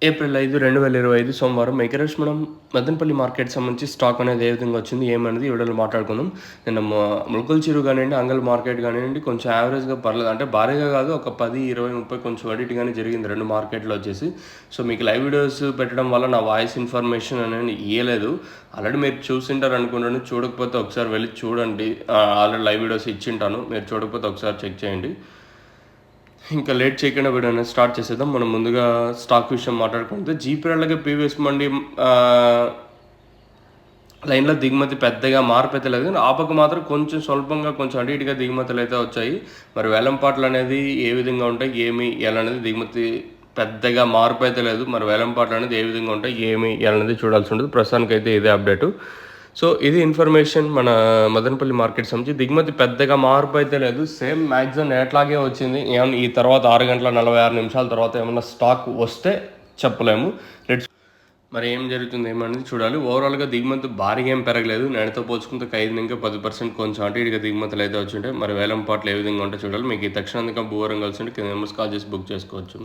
April 5, 2025 సోమవారం మేకరేష్ మనం Madanapalle market సంబంధించి స్టాక్ అనేది ఏ విధంగా వచ్చింది ఏమనేది ఈ వీడియోలో మాట్లాడుకుందాం. నిన్న ములకల చెరువు కానివ్వండి, అంగల్ మార్కెట్ కానివ్వండి కొంచెం యావరేజ్‌గా పర్లేదు. అంటే భారీగా కాదు, ఒక 10, 20, 30 కొంచెం అటు ఇటుగానే జరిగింది 2 మార్కెట్‌లో వచ్చేసి. సో మీకు లైవ్ వీడియోస్ పెట్టడం వల్ల నా వాయిస్ ఇన్ఫర్మేషన్ అనేది ఇయ్యలేదు. ఆల్రెడీ మీరు చూసింటారు అనుకుంటాను. చూడకపోతే ఒకసారి వెళ్ళి చూడండి. ఆల్రెడీ లైవ్ వీడియోస్ ఇచ్చింటాను. మీరు చూడకపోతే ఒకసారి చెక్ చేయండి. ఇంకా లేట్ చేయకుండా వీడియో అనేది స్టార్ట్ చేసేద్దాం. మనం ముందుగా స్టాక్ విషయం మాట్లాడుకుంటే జీపీఎల్కి పీవీఎస్ మండి లైన్లో దిగుమతి పెద్దగా మార్పు అయితే లేదు, కానీ ఆపకు మాత్రం కొంచెం స్వల్పంగా కొంచెం అటు ఇటుగా దిగుమతులు అయితే వచ్చాయి. మరి వేలంపాట్లు అనేది ఏ విధంగా ఉంటాయి ఏమి ఎలా అనేది దిగుమతి పెద్దగా మార్పు అయితే లేదు. మరి వేలంపాట్లు అనేది ఏ విధంగా ఉంటాయి ఏమి ఎలా అనేది చూడాల్సి ఉంటుంది. ప్రస్తుతానికైతే ఇదే అప్డేటు. సో ఇది ఇన్ఫర్మేషన్ మన మదనపల్లి మార్కెట్ సంబంధించి. దిగుమతి పెద్దగా మార్పు అయితే లేదు, సేమ్ మ్యాక్సిమం ఎట్లాగే వచ్చింది. ఏమన్నా ఈ తర్వాత 6 గంటల 46 నిమిషాల తర్వాత ఏమన్నా స్టాక్ వస్తే చెప్పలేము. మరి ఏం జరుగుతుంది ఏమనేది చూడాలి. ఓవరాల్గా దిగుమతి భారీగా ఏం పెరగలేదు. నేటితో పోల్చుకుంటే 5 ఇంకా 10% కొంచెం అటు ఇటుగా దిగుమతులు అయితే వచ్చి ఉంటాయి. మరి వేలం పాటలు ఏ విధంగా ఉంటే చూడాలి. మీకు ఈ తక్షణంగా భూవరం కలిసి ఉంటే కింద నెంబర్స్ కాల్ చేసి బుక్ చేసుకోవచ్చు.